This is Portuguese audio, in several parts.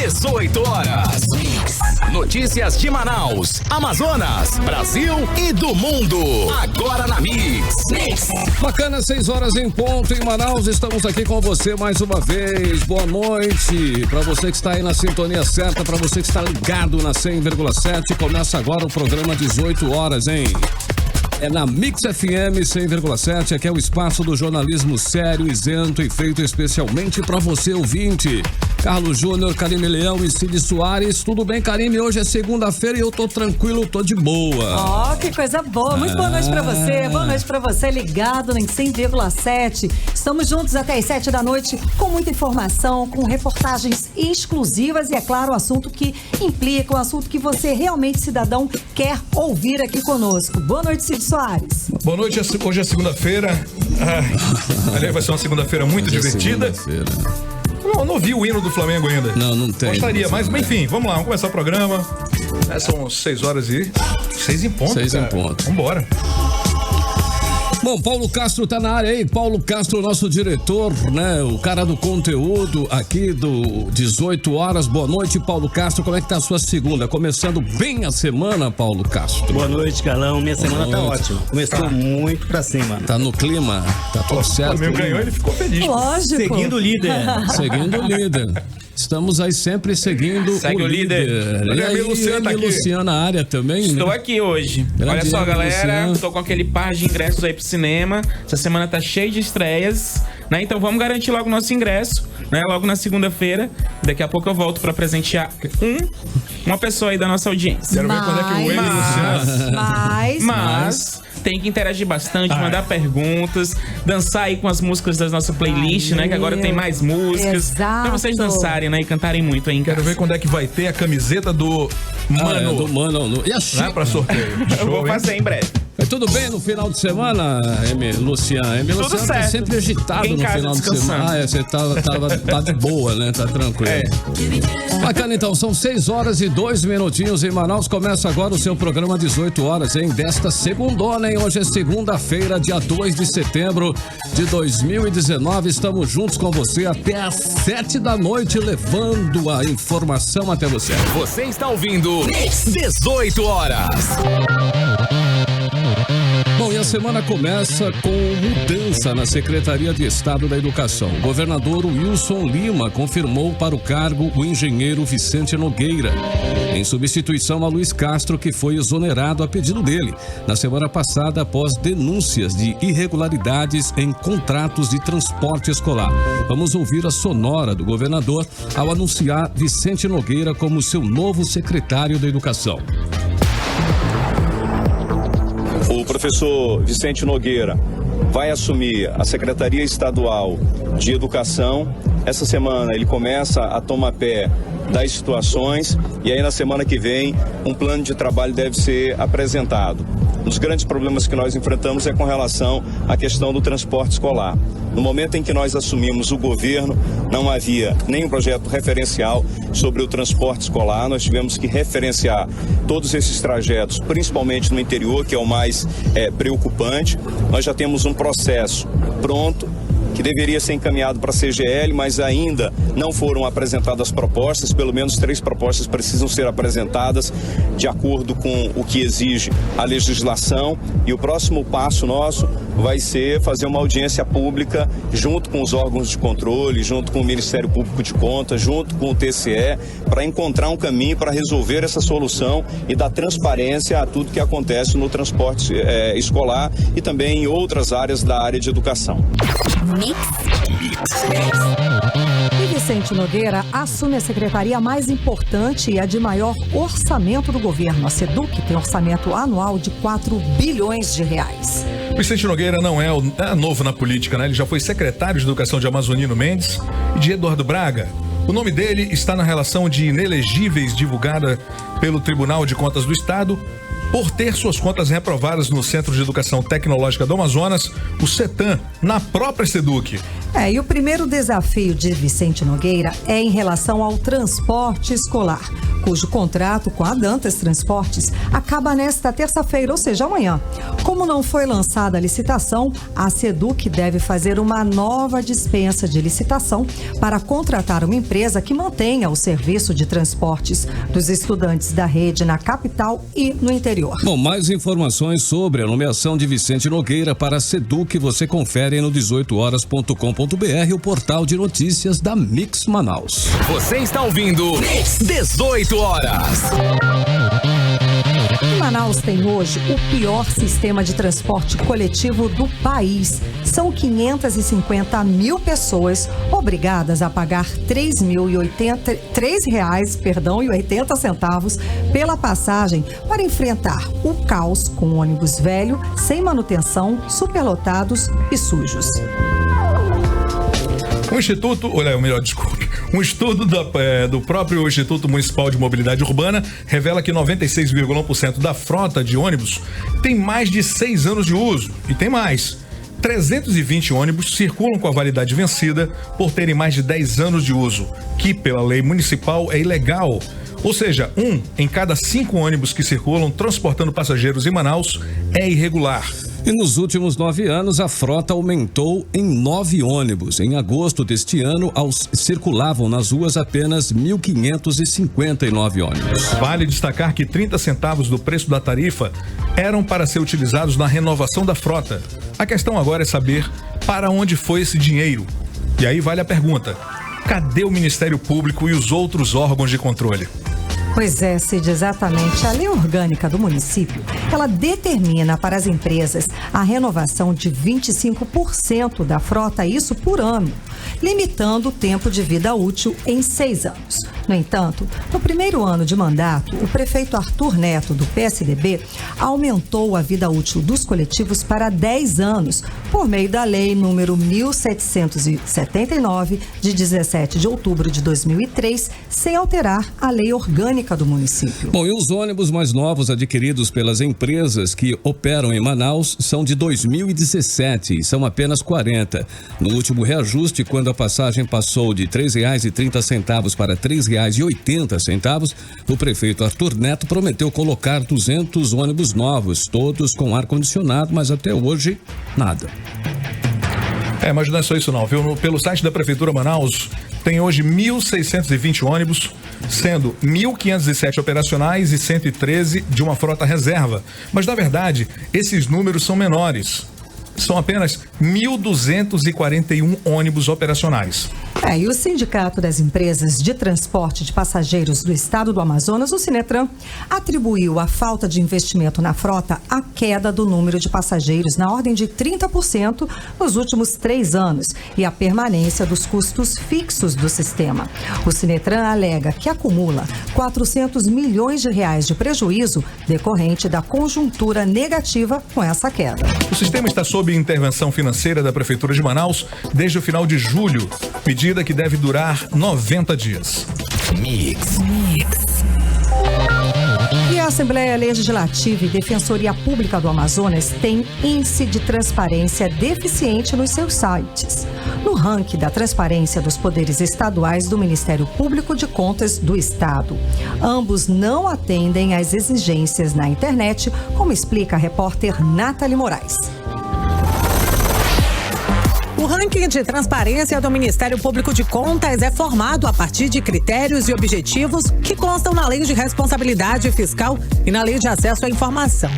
18 horas. Notícias de Manaus, Amazonas, Brasil e do mundo. Agora na Mix. Bacana, 6 horas em ponto em Manaus. Estamos aqui com você mais uma vez. Boa noite para você que está aí na sintonia certa, para você que está ligado na 100,7. Começa agora o programa 18 horas, hein? É na Mix FM 100,7, aqui é o espaço do jornalismo sério, isento e feito especialmente para você, ouvinte. Carlos Júnior, Karime Leão e Cid Soares. Tudo bem, Karime? Hoje é segunda-feira e eu tô tranquilo, tô de boa. Ó, que coisa boa. Muito boa noite pra você. Boa noite pra você, ligado em 100,7. Estamos juntos até as 7 da noite com muita informação, com reportagens exclusivas e, é claro, o assunto que implica, o assunto que você realmente, cidadão, quer ouvir aqui conosco. Boa noite, Cid Soares. Boa noite, hoje é segunda-feira. Aliás, vai ser uma segunda-feira muito divertida. Não ouvi o hino do Flamengo ainda. Não tem. Gostaria, mas enfim, vamos lá, vamos começar o programa. São 6 horas e 6 em ponto. 6 em ponto. Vambora. Bom, Paulo Castro tá na área aí. Paulo Castro, nosso diretor, né? O cara do conteúdo aqui do 18 horas. Boa noite, Paulo Castro. Como é que tá a sua segunda? Começando bem a semana, Paulo Castro. Boa noite, Carlão. Minha semana tá ótima. Começou muito pra cima. Tá no clima? Tá tudo certo? O Flamengo ganhou, ele ficou feliz. Lógico. Seguindo o líder. Seguindo o líder. Estamos aí sempre seguindo Segue o líder. E aí, Luciano tá aqui. Luciano na área também, Estou né? aqui hoje. Grande Olha só, galera, Luciano. tô com aquele par de ingressos aí pro cinema. Essa semana tá cheia de estreias, né? Então vamos garantir logo o nosso ingresso, né? Logo na segunda-feira. Daqui a pouco eu volto pra presentear uma pessoa aí da nossa audiência. Quero ver quando é que o Wayne Luciano... Mas tem que interagir bastante, mandar perguntas, dançar aí com as músicas das nossas playlists, né? Que agora tem mais músicas. Exato. Pra vocês dançarem, né? E cantarem muito aí em casa. Quero ver quando é que vai ter a camiseta do Mano. Do Mano. E a Não é pra sorteio. Eu vou fazer em breve. Mas tudo bem no final de semana, Luciano? Luciano tá certo. sempre agitado Fiquei em no casa final de descansando. semana. Você tá de boa, né? Tá tranquilo. Bacana, então, são 6 horas e 2 minutinhos em Manaus. Começa agora o seu programa 18 horas, hein? Desta segundona, hein? Hoje é segunda-feira, dia 2 de setembro de 2019. Estamos juntos com você até às 7 da noite, levando a informação até você. Você está ouvindo 18 horas. Bom, e a semana começa com mudança na Secretaria de Estado da Educação. O governador Wilson Lima confirmou para o cargo o engenheiro Vicente Nogueira, em substituição a Luiz Castro, que foi exonerado a pedido dele na semana passada após denúncias de irregularidades em contratos de transporte escolar. Vamos ouvir a sonora do governador ao anunciar Vicente Nogueira como seu novo secretário da Educação. O professor Vicente Nogueira vai assumir a Secretaria Estadual de Educação. Essa semana ele começa a tomar pé das situações e aí na semana que vem um plano de trabalho deve ser apresentado. Um dos grandes problemas que nós enfrentamos é com relação à questão do transporte escolar. No momento em que nós assumimos o governo, não havia nenhum projeto referencial sobre o transporte escolar. Nós tivemos que referenciar todos esses trajetos, principalmente no interior, que é o mais preocupante. Nós já temos um processo pronto, que deveria ser encaminhado para a CGL, mas ainda não foram apresentadas propostas. Pelo menos 3 propostas precisam ser apresentadas de acordo com o que exige a legislação. E o próximo passo nosso vai ser fazer uma audiência pública junto com os órgãos de controle, junto com o Ministério Público de Contas, junto com o TCE, para encontrar um caminho para resolver essa solução e dar transparência a tudo que acontece no transporte escolar e também em outras áreas da área de educação. E Vicente Nogueira assume a secretaria mais importante e a de maior orçamento do governo. A SEDUC tem orçamento anual de 4 bilhões de reais. Vicente Nogueira não é novo na política, né? Ele já foi secretário de Educação de Amazonino Mendes e de Eduardo Braga. O nome dele está na relação de inelegíveis divulgada pelo Tribunal de Contas do Estado por ter suas contas reprovadas no Centro de Educação Tecnológica do Amazonas, o CETAM, na própria SEDUC. E o primeiro desafio de Vicente Nogueira é em relação ao transporte escolar. cujo contrato com a Dantas Transportes acaba nesta terça-feira, ou seja, amanhã. Como não foi lançada a licitação, a SEDUC deve fazer uma nova dispensa de licitação para contratar uma empresa que mantenha o serviço de transportes dos estudantes da rede na capital e no interior. Bom, mais informações sobre a nomeação de Vicente Nogueira para a SEDUC você confere no 18horas.com.br, o portal de notícias da Mix Manaus. Você está ouvindo 18 horas. Manaus tem hoje o pior sistema de transporte coletivo do país. São 550 mil pessoas obrigadas a pagar R$3,80 pela passagem para enfrentar o caos com ônibus velho, sem manutenção, superlotados e sujos. Um estudo do próprio Instituto Municipal de Mobilidade Urbana revela que 96,1% da frota de ônibus tem mais de 6 anos de uso. E tem mais. 320 ônibus circulam com a validade vencida por terem mais de 10 anos de uso, que pela lei municipal é ilegal. Ou seja, 1 em cada 5 ônibus que circulam transportando passageiros em Manaus é irregular. E nos últimos 9 anos, a frota aumentou em 9 ônibus. Em agosto deste ano, circulavam nas ruas apenas 1.559 ônibus. Vale destacar que 30 centavos do preço da tarifa eram para ser utilizados na renovação da frota. A questão agora é saber para onde foi esse dinheiro. E aí vale a pergunta: cadê o Ministério Público e os outros órgãos de controle? Pois é, Cid, exatamente. A lei orgânica do município, ela determina para as empresas a renovação de 25% da frota, isso por ano, limitando o tempo de vida útil em 6 anos. No entanto, no primeiro ano de mandato, o prefeito Arthur Neto, do PSDB, aumentou a vida útil dos coletivos para 10 anos, por meio da lei número 1779, de 17 de outubro de 2003, sem alterar a lei orgânica do município. Bom, e os ônibus mais novos adquiridos pelas empresas que operam em Manaus são de 2017 e são apenas 40. No último reajuste, quando a passagem passou de R$ 3,30 para R$ 3,80, o prefeito Arthur Neto prometeu colocar 200 ônibus novos, todos com ar-condicionado, mas até hoje, nada. Mas não é só isso não, viu? Pelo site da Prefeitura Manaus, tem hoje 1.620 ônibus, sendo 1.507 operacionais e 113 de uma frota reserva. Mas, na verdade, esses números são menores. São apenas 1.241 ônibus operacionais. E o Sindicato das Empresas de Transporte de Passageiros do Estado do Amazonas, o Sinetran, atribuiu a falta de investimento na frota à queda do número de passageiros na ordem de 30% nos últimos 3 anos e a permanência dos custos fixos do sistema. O Sinetran alega que acumula R$400 milhões de prejuízo decorrente da conjuntura negativa com essa queda. O sistema está sob intervenção financeira da Prefeitura de Manaus desde o final de julho, medida que deve durar 90 dias. Mix. E a Assembleia Legislativa e Defensoria Pública do Amazonas têm índice de transparência deficiente nos seus sites. No ranking da transparência dos poderes estaduais do Ministério Público de Contas do Estado, ambos não atendem às exigências na internet, como explica a repórter Nathalie Moraes. O ranking de transparência do Ministério Público de Contas é formado a partir de critérios e objetivos que constam na Lei de Responsabilidade Fiscal e na Lei de Acesso à Informação.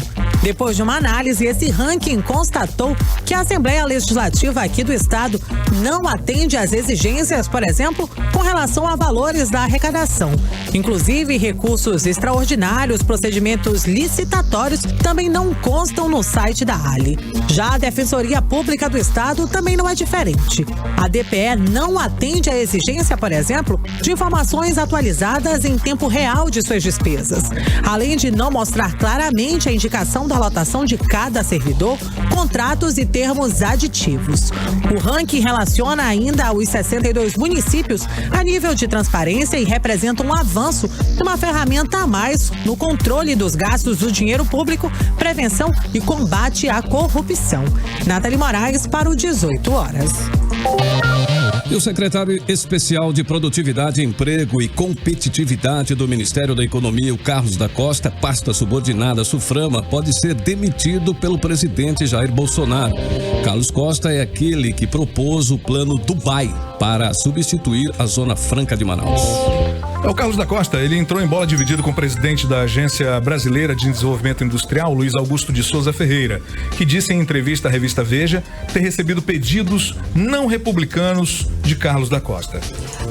Depois de uma análise, esse ranking constatou que a Assembleia Legislativa aqui do Estado não atende às exigências, por exemplo, com relação a valores da arrecadação. Inclusive, recursos extraordinários, procedimentos licitatórios também não constam no site da ALI. Já a Defensoria Pública do Estado também não é diferente. A DPE não atende à exigência, por exemplo, de informações atualizadas em tempo real de suas despesas, além de não mostrar claramente a indicação da lotação de cada servidor, contratos e termos aditivos. O ranking relaciona ainda os 62 municípios a nível de transparência e representa um avanço de uma ferramenta a mais no controle dos gastos do dinheiro público, prevenção e combate à corrupção. Nathalie Moraes para o 18 horas. E o secretário especial de Produtividade, Emprego e Competitividade do Ministério da Economia, o Carlos da Costa, pasta subordinada Suframa, pode ser demitido pelo presidente Jair Bolsonaro. Carlos Costa é aquele que propôs o plano Dubai para substituir a Zona Franca de Manaus. É o Carlos da Costa, ele entrou em bola dividida com o presidente da Agência Brasileira de Desenvolvimento Industrial, Luiz Augusto de Souza Ferreira, que disse em entrevista à revista Veja ter recebido pedidos não republicanos de Carlos da Costa.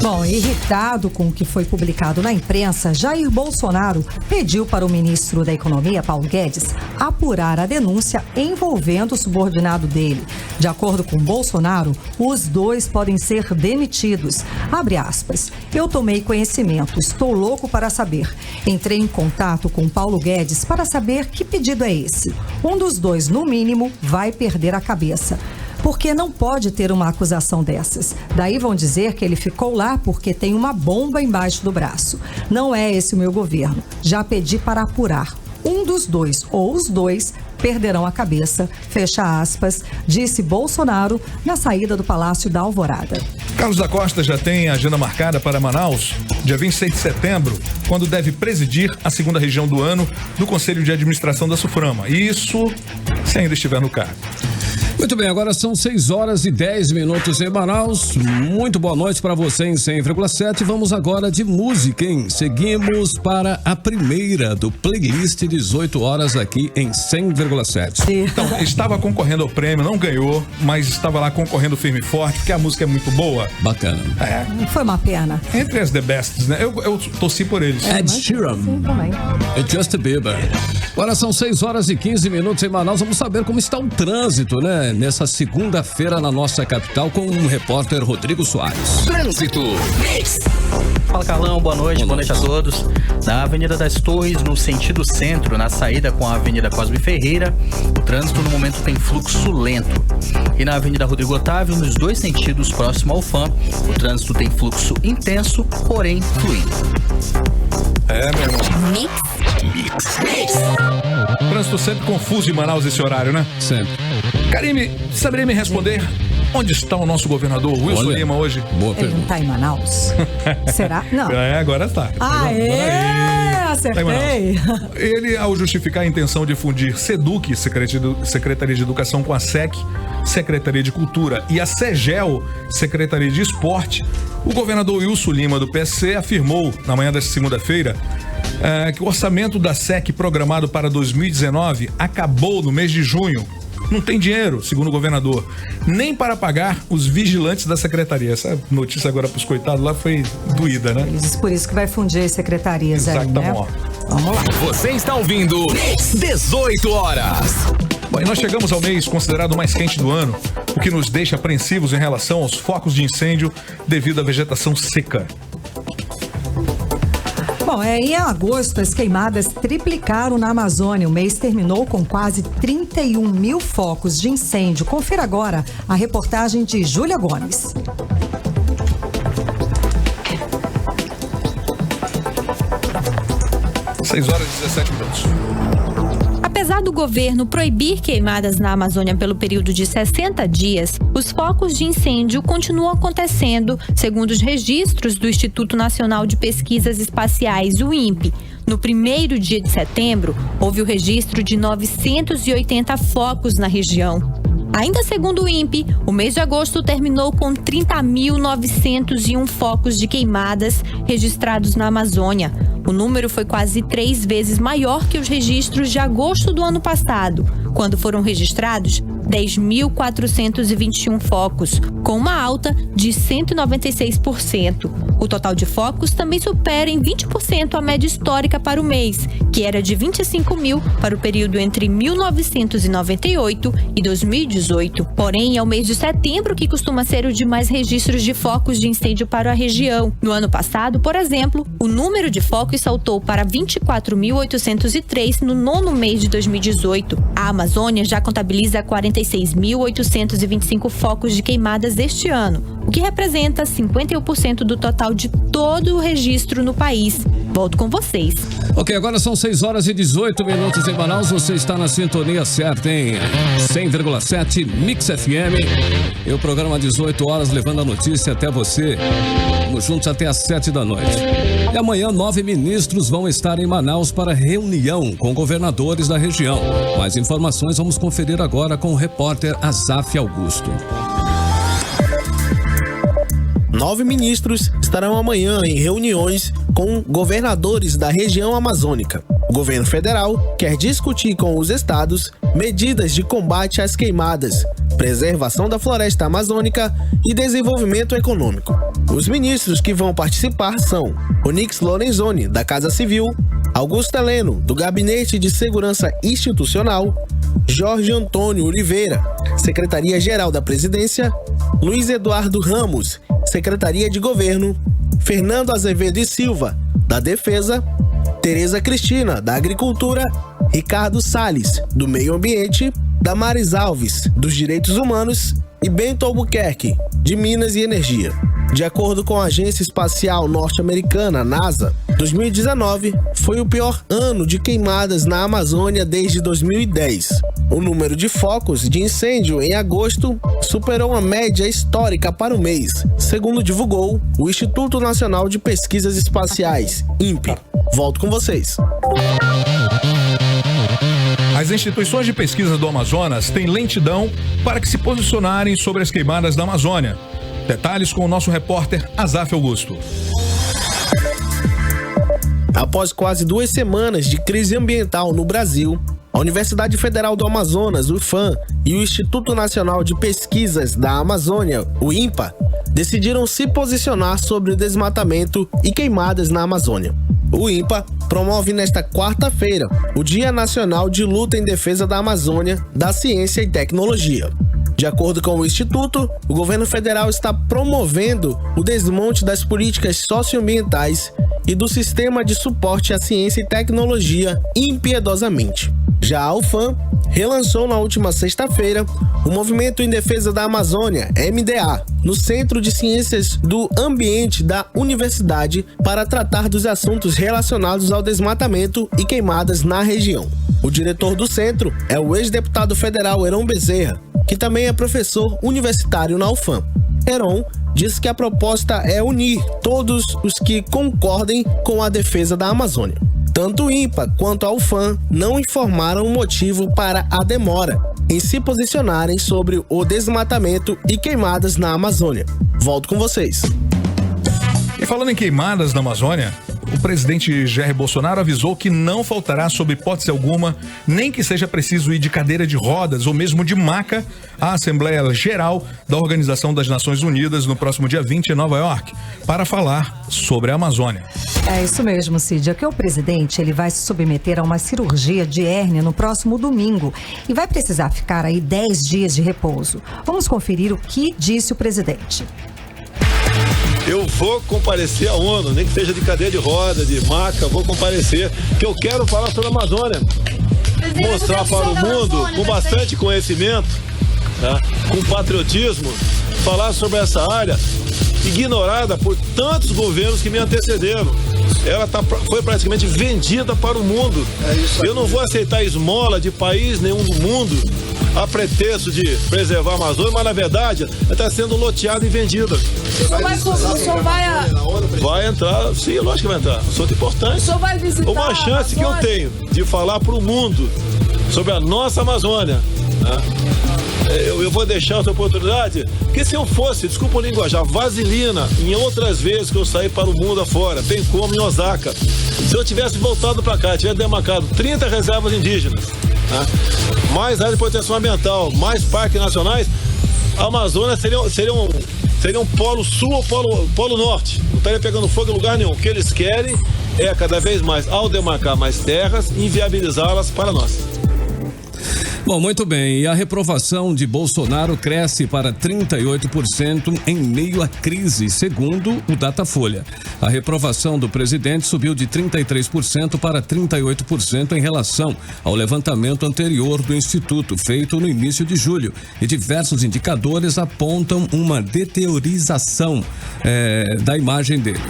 Bom, irritado com o que foi publicado na imprensa, Jair Bolsonaro pediu para o ministro da Economia, Paulo Guedes, apurar a denúncia envolvendo o subordinado dele. De acordo com Bolsonaro, os dois podem ser demitidos. Abre aspas. Eu tomei conhecimento, estou louco para saber. Entrei em contato com Paulo Guedes para saber que pedido é esse. Um dos dois, no mínimo, vai perder a cabeça. Porque não pode ter uma acusação dessas. Daí vão dizer que ele ficou lá porque tem uma bomba embaixo do braço. Não é esse o meu governo. Já pedi para apurar. Um dos dois ou os dois perderão a cabeça, fecha aspas, disse Bolsonaro na saída do Palácio da Alvorada. Carlos da Costa já tem a agenda marcada para Manaus, dia 26 de setembro, quando deve presidir a segunda região do ano do Conselho de Administração da Suframa. Isso se ainda estiver no cargo. Muito bem, agora são 6h10 em Manaus. Muito boa noite para você em 100,7. Vamos agora de música, hein? Seguimos para a primeira do playlist 18 horas aqui em 100,7. Então, estava concorrendo ao prêmio, não ganhou, mas estava lá concorrendo firme e forte, porque a música é muito boa. Bacana. Foi uma pena. Entre as The Bests, né? Eu torci por eles. Ed Sheeran. Sim, também. E Justin Bieber. Agora são 6h15 em Manaus. Vamos saber como está o trânsito, né? Nessa segunda-feira na nossa capital com o repórter Rodrigo Soares. Trânsito. Fala, Carlão, boa noite a todos. Na Avenida das Torres, no sentido centro, na saída com a Avenida Cosme Ferreira, o trânsito no momento tem fluxo lento. E na Avenida Rodrigo Otávio, nos dois sentidos, próximo ao FAM, o trânsito tem fluxo intenso, porém fluindo. Meu irmão. Trânsito sempre confuso em Manaus esse horário, né? Sempre. Karime, saberia me responder onde está o nosso governador Wilson Lima hoje? Boa Ele não está em Manaus? Será? Não. Agora está. Acertei. Ele, ao justificar a intenção de fundir SEDUC, Secretaria de Educação, com a SEC, Secretaria de Cultura, e a SEGEL, Secretaria de Esporte, o governador Wilson Lima, do PSC, afirmou, na manhã desta segunda-feira, que o orçamento da SEC programado para 2019 acabou no mês de junho. Não tem dinheiro, segundo o governador, nem para pagar os vigilantes da secretaria. Essa notícia agora para os coitados lá foi doída, né? Por isso que vai fundir as secretarias aí, né? Vamos lá. Você está ouvindo 18 horas. Bom, e nós chegamos ao mês considerado o mais quente do ano, o que nos deixa apreensivos em relação aos focos de incêndio devido à vegetação seca. Bom, em agosto, as queimadas triplicaram na Amazônia. O mês terminou com quase 31 mil focos de incêndio. Confira agora a reportagem de Júlia Gomes. Seis horas e 17 minutos. Apesar do governo proibir queimadas na Amazônia pelo período de 60 dias, os focos de incêndio continuam acontecendo, segundo os registros do Instituto Nacional de Pesquisas Espaciais, o INPE. No primeiro dia de setembro, houve o registro de 980 focos na região. Ainda segundo o INPE, o mês de agosto terminou com 30.901 focos de queimadas registrados na Amazônia. O número foi quase 3 vezes maior que os registros de agosto do ano passado, quando foram registrados 10.421 focos, com uma alta de 196%. O total de focos também supera em 20% a média histórica para o mês, que era de 25 mil para o período entre 1998 e 2018. Porém, é o mês de setembro que costuma ser o de mais registros de focos de incêndio para a região. No ano passado, por exemplo, o número de focos saltou para 24.803 no nono mês de 2018. A Amazônia já contabiliza 46.825 focos de queimadas este ano, o que representa 51% do total de todo o registro no país. Volto com vocês. Ok, agora são 6h18 em Manaus. Você está na sintonia certa, em 100,7 Mix FM. E o programa 18 horas levando a notícia até você. Vamos juntos até às 7 da noite. E amanhã 9 ministros vão estar em Manaus para reunião com governadores da região. Mais informações vamos conferir agora com o repórter Azaf Augusto. 9 ministros estarão amanhã em reuniões com governadores da região amazônica. O governo federal quer discutir com os estados medidas de combate às queimadas, preservação da floresta amazônica e desenvolvimento econômico. Os ministros que vão participar são Onyx Lorenzoni, da Casa Civil, Augusto Heleno, do Gabinete de Segurança Institucional, Jorge Antônio Oliveira, Secretaria-Geral da Presidência, Luiz Eduardo Ramos, Secretaria de Governo, Fernando Azevedo e Silva, da Defesa, Tereza Cristina, da Agricultura, Ricardo Salles, do Meio Ambiente, Damares Alves, dos Direitos Humanos e Bento Albuquerque, de Minas e Energia. De acordo com a Agência Espacial Norte-Americana, NASA, 2019 foi o pior ano de queimadas na Amazônia desde 2010. O número de focos de incêndio em agosto superou uma média histórica para o mês, segundo divulgou o Instituto Nacional de Pesquisas Espaciais, INPE. Volto com vocês. As instituições de pesquisa do Amazonas têm lentidão para que se posicionarem sobre as queimadas da Amazônia. Detalhes com o nosso repórter Azaf Augusto. Após quase 2 semanas de crise ambiental no Brasil, a Universidade Federal do Amazonas, UFAM, e o Instituto Nacional de Pesquisas da Amazônia, o INPA, decidiram se posicionar sobre o desmatamento e queimadas na Amazônia. O INPA promove nesta quarta-feira o Dia Nacional de Luta em Defesa da Amazônia, da Ciência e Tecnologia. De acordo com o Instituto, o governo federal está promovendo o desmonte das políticas socioambientais e do sistema de suporte à ciência e tecnologia impiedosamente. Já a UFAM relançou na última sexta-feira o Movimento em Defesa da Amazônia, MDA, no Centro de Ciências do Ambiente da Universidade para tratar dos assuntos relacionados ao desmatamento e queimadas na região. O diretor do centro é o ex-deputado federal Heron Bezerra, que também é professor universitário na UFAM. Heron diz que a proposta é unir todos os que concordem com a defesa da Amazônia. Tanto o INPA quanto a UFAM não informaram o motivo para a demora em se posicionarem sobre o desmatamento e queimadas na Amazônia. Volto com vocês. E falando em queimadas na Amazônia, o presidente Jair Bolsonaro avisou que não faltará, sob hipótese alguma, nem que seja preciso ir de cadeira de rodas ou mesmo de maca, à Assembleia Geral da Organização das Nações Unidas no próximo dia 20 em Nova York, para falar sobre a Amazônia. É isso mesmo, Cid. Aqui o presidente ele vai se submeter a uma cirurgia de hérnia no próximo domingo e vai precisar ficar aí 10 dias de repouso. Vamos conferir o que disse o presidente. Eu vou comparecer à ONU, nem que seja de cadeira de roda, de maca, vou comparecer, que eu quero falar sobre a Amazônia. Mostrar para o mundo, com bastante conhecimento, tá? Com patriotismo, falar sobre essa área ignorada por tantos governos que me antecederam. Ela foi praticamente vendida para o mundo. Eu não vou aceitar esmola de país nenhum do mundo a pretexto de preservar a Amazônia, mas na verdade ela está sendo loteada e vendida. Vai entrar, sim, lógico que vai entrar. Assunto importante. O senhor vai visitar uma chance que eu tenho de falar para o mundo sobre a nossa Amazônia, né? Eu vou deixar essa oportunidade, porque se eu fosse, desculpa o linguajar, vaselina, em outras vezes que eu saí para o mundo afora, bem como em Osaka, se eu tivesse voltado para cá, tivesse demarcado 30 reservas indígenas, né? Mais área de proteção ambiental, mais parques nacionais, a Amazônia seria um polo sul ou polo norte. Não estaria pegando fogo em lugar nenhum. O que eles querem é cada vez mais, ao demarcar mais terras, inviabilizá-las para nós. Bom, muito bem. E a reprovação de Bolsonaro cresce para 38% em meio à crise, segundo o Datafolha. A reprovação do presidente subiu de 33% para 38% em relação ao levantamento anterior do Instituto, feito no início de julho. E diversos indicadores apontam uma deteriorização da imagem dele.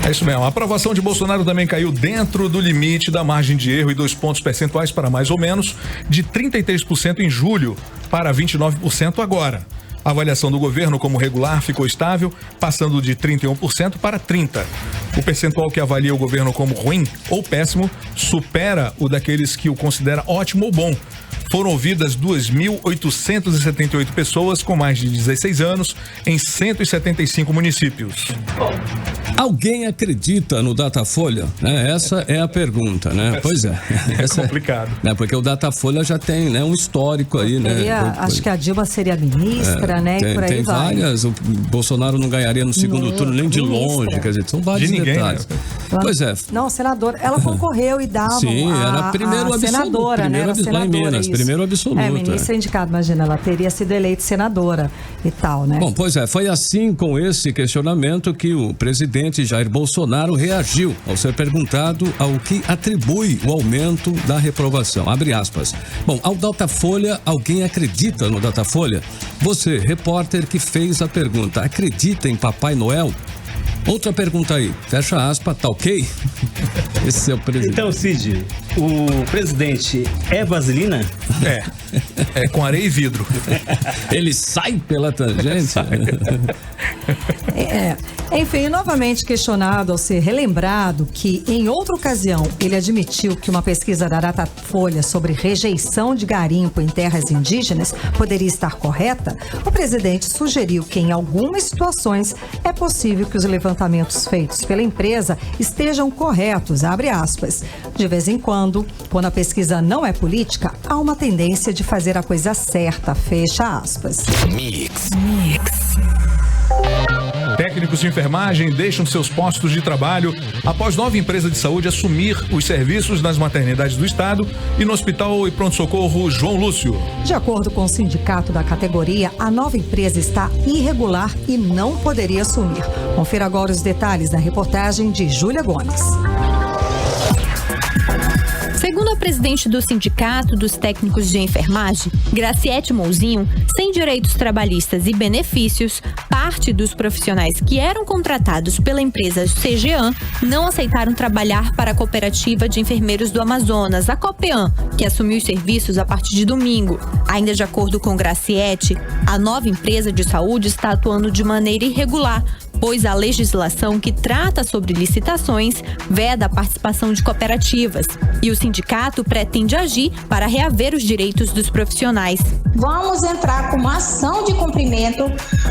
É isso mesmo. A aprovação de Bolsonaro também caiu dentro do limite da margem de erro e 2 pontos percentuais para mais ou menos, de 33% em julho para 29% agora. A avaliação do governo como regular ficou estável, passando de 31% para 30%. O percentual que avalia o governo como ruim ou péssimo supera o daqueles que o considera ótimo ou bom. Foram ouvidas 2.878 pessoas com mais de 16 anos em 175 municípios. Alguém acredita no Datafolha? Essa é a pergunta, né? Pois é. É complicado. Porque o Datafolha já tem, né, um histórico aí, né? Acho que a Dilma seria ministra, né? Tem, e por aí tem vai. várias. O Bolsonaro não ganharia no segundo turno nem de longe. Quer dizer, são vários detalhes. Né? Pois é. Não, senadora. Ela concorreu e dava. Sim, era primeiro absoluto. Senadora, né? Era Lá em Minas, isso. primeiro absoluto. Ministra indicado, imagina, ela teria sido eleita senadora e tal, né? Bom, pois é, foi assim com esse questionamento que o presidente Jair Bolsonaro reagiu ao ser perguntado ao que atribui o aumento da reprovação. Abre aspas. Bom, ao Datafolha, alguém acredita no Datafolha? Você, repórter que fez a pergunta, acredita em Papai Noel? Outra pergunta aí, fecha aspas, tá ok? Esse é o presidente. Então, Cid, o presidente é vaselina? É com areia e vidro. Ele sai pela tangente? Enfim, novamente questionado ao ser relembrado que, em outra ocasião, ele admitiu que uma pesquisa da Datafolha sobre rejeição de garimpo em terras indígenas poderia estar correta, o presidente sugeriu que, em algumas situações, é possível que os levantamentos feitos pela empresa estejam corretos, abre aspas. De vez em quando a pesquisa não é política, há uma tendência de fazer a coisa certa, fecha aspas. Mix. Técnicos de enfermagem deixam seus postos de trabalho após nova empresa de saúde assumir os serviços nas maternidades do estado e no Hospital e Pronto-Socorro João Lúcio. De acordo com o sindicato da categoria, a nova empresa está irregular e não poderia assumir. Confira agora os detalhes na reportagem de Júlia Gomes. Segundo a presidente do Sindicato dos Técnicos de Enfermagem, Graciete Mouzinho, sem direitos trabalhistas e benefícios, parte dos profissionais que eram contratados pela empresa CGAN não aceitaram trabalhar para a Cooperativa de Enfermeiros do Amazonas, a COPEAN, que assumiu os serviços a partir de domingo. Ainda de acordo com Graciete, a nova empresa de saúde está atuando de maneira irregular, pois a legislação que trata sobre licitações veda a participação de cooperativas e o sindicato pretende agir para reaver os direitos dos profissionais. Vamos entrar com uma ação de cumprimento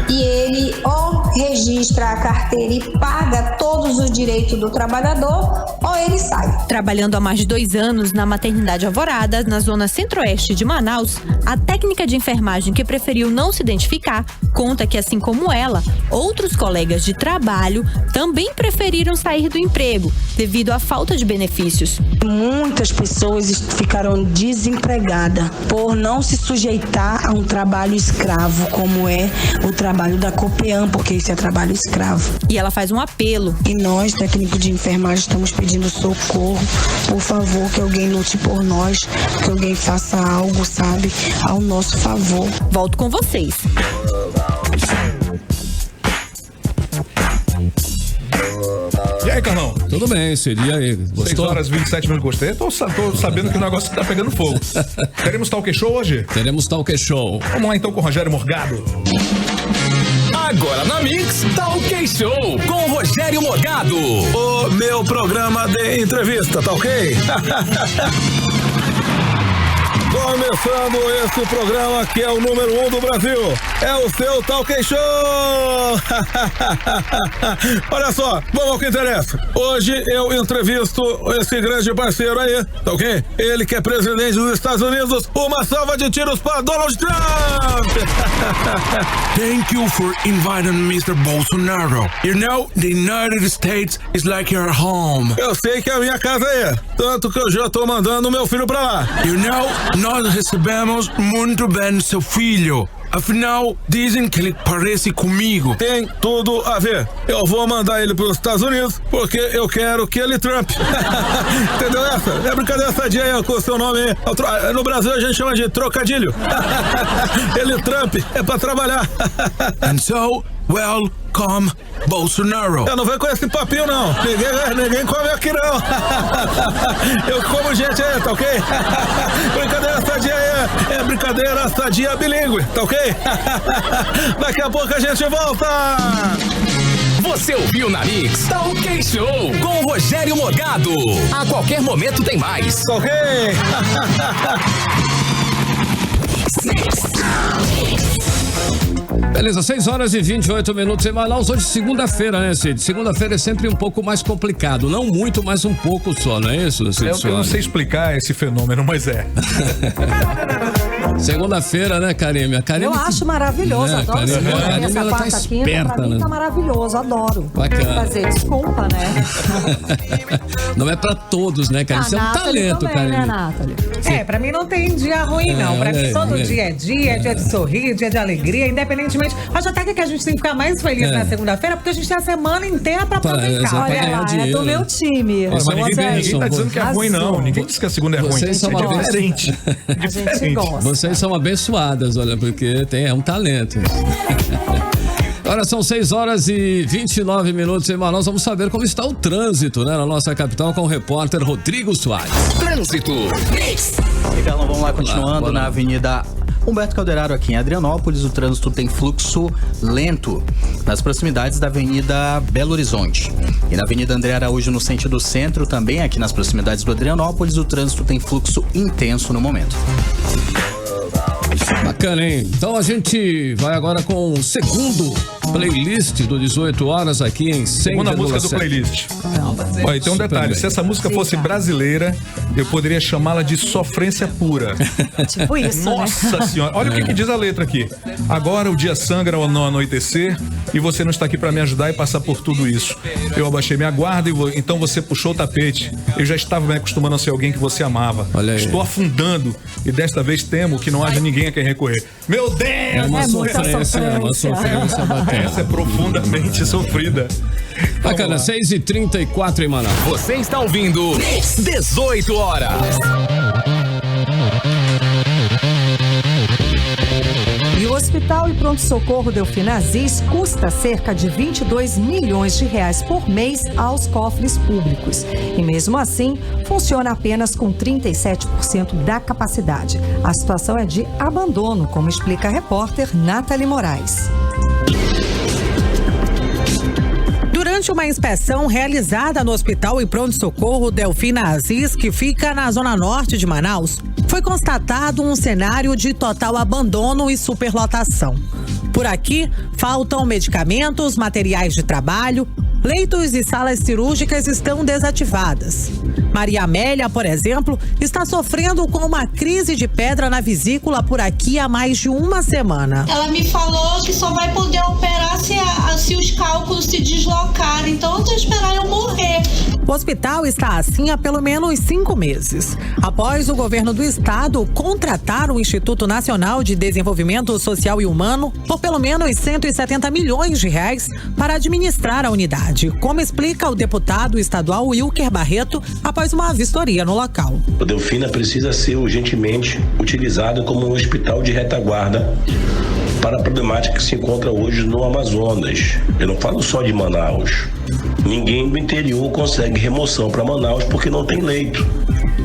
e ele ou registra a carteira e paga todos os direitos do trabalhador ou ele sai. Trabalhando há mais de 2 anos na maternidade Alvorada, na zona centro-oeste de Manaus, a técnica de enfermagem que preferiu não se identificar conta que, assim como ela, outros colegas de trabalho também preferiram sair do emprego devido à falta de benefícios. Muitas pessoas ficaram desempregadas por não se sujeitar a um trabalho escravo, como é o trabalho da COPEAN, porque isso é trabalho escravo. E ela faz um apelo. E nós, técnicos de enfermagem, estamos pedindo socorro, por favor, que alguém lute por nós, que alguém faça algo, sabe, ao nosso favor. Volto com vocês. E aí, Carlão? Tudo bem, seria aí. Gostou? 6 horas e 27 minutos, gostei. Tô sabendo que o negócio tá pegando fogo. Teremos Talk Show hoje? Teremos Talk Show. Vamos lá então com o Rogério Morgado. Agora na Mix, Talk Show com o Rogério Morgado. O meu programa de entrevista, tá ok? Começando esse programa que é o número 1 do Brasil, é o seu Talk Show! Olha só, vamos ao que interessa. Hoje eu entrevisto esse grande parceiro aí, tá ok? Ele que é presidente dos Estados Unidos, uma salva de tiros para Donald Trump! Thank you for inviting Mr. Bolsonaro. You know, the United States is like your home. Eu sei que é a minha casa aí, tanto que eu já tô mandando meu filho pra lá. You know, nós recebemos muito bem seu filho. Afinal, dizem que ele parece comigo. Tem tudo a ver. Eu vou mandar ele para os Estados Unidos porque eu quero que ele Trump. Entendeu essa? É brincadeira sadia aí com o seu nome aí. No Brasil a gente chama de trocadilho. Ele Trump é pra trabalhar. And so, welcome, Bolsonaro. Eu não venho com esse papinho, não. Ninguém come aqui, não. Eu como gente aí, tá ok? Brincadeira sadia aí. É brincadeira sadia bilíngue, tá ok? Daqui a pouco a gente volta. Você ouviu na Mix? Tá OK Show com o Rogério Morgado. A qualquer momento tem mais. Tá ok? Beleza, 6h28 em Manaus, hoje segunda-feira, né, Cid? Segunda-feira é sempre um pouco mais complicado, não muito, mas um pouco só, não é isso, Cid? Eu não sei explicar esse fenômeno, mas é. Segunda-feira, né, Karime? Eu acho maravilhoso, adoro segunda, essa quarta, quinta, pra mim tá maravilhoso, adoro. Bacana. Fazer, desculpa, né? Não é pra todos, né, Karime? Você é um talento, também, Karime. né, Nathalie? Pra mim não tem dia ruim, não. Pra mim todo dia é dia de sorrir, dia de alegria, independentemente. Acho até que a gente tem que ficar mais feliz na segunda-feira, porque a gente tem a semana inteira pra aproveitar. Olha lá, é do meu time. Mas ninguém tá dizendo que é ruim, não. Ninguém diz que a segunda é ruim. Vocês são diferente. A gente gosta. Vocês são abençoadas, olha, porque é um talento. Agora são 6h29 em Manaus. Vamos saber como está o trânsito, né, na nossa capital com o repórter Rodrigo Soares. Trânsito. E Carlão, vamos lá, continuando na Avenida Humberto Calderaro, aqui em Adrianópolis, o trânsito tem fluxo lento nas proximidades da Avenida Belo Horizonte. E na Avenida André Araújo, no sentido centro, também aqui nas proximidades do Adrianópolis, o trânsito tem fluxo intenso no momento. Bacana, hein? Então a gente vai agora com o segundo playlist do 18 horas aqui em 100,7. Segunda música do playlist. Olha, tem um detalhe, se essa música fosse brasileira, eu poderia chamá-la de Sofrência Pura. Tipo isso, Nossa senhora, olha o que diz a letra aqui. Agora o dia sangra ao não anoitecer e você não está aqui para me ajudar e passar por tudo isso. Eu abaixei minha guarda e então você puxou o tapete. Eu já estava me acostumando a ser alguém que você amava. Olha aí. Estou afundando e desta vez temo que não haja ninguém a quem recorrer. Meu Deus! É uma sofrência bacana. Essa é profundamente sofrida. Bacana, 6h34 em Manaus. Você está ouvindo 18 horas. E o Hospital e Pronto-Socorro Delfim Aziz custa cerca de 22 milhões de reais por mês aos cofres públicos. E mesmo assim, funciona apenas com 37% da capacidade. A situação é de abandono, como explica a repórter Nathalie Moraes. Durante uma inspeção realizada no Hospital e Pronto-Socorro Delfim Aziz, que fica na zona norte de Manaus, foi constatado um cenário de total abandono e superlotação. Por aqui, faltam medicamentos, materiais de trabalho, leitos e salas cirúrgicas estão desativadas. Maria Amélia, por exemplo, está sofrendo com uma crise de pedra na vesícula por aqui há mais de uma semana. Ela me falou que só vai poder operar se os cálculos se deslocarem, então eu tô esperando eu morrer. O hospital está assim há pelo menos 5 meses. Após o governo do estado contratar o Instituto Nacional de Desenvolvimento Social e Humano por pelo menos 170 milhões de reais para administrar a unidade, como explica o deputado estadual Wilker Barreto após uma vistoria no local. O Delfina precisa ser urgentemente utilizado como um hospital de retaguarda para a problemática que se encontra hoje no Amazonas. Eu não falo só de Manaus. Ninguém do interior consegue remoção para Manaus porque não tem leito.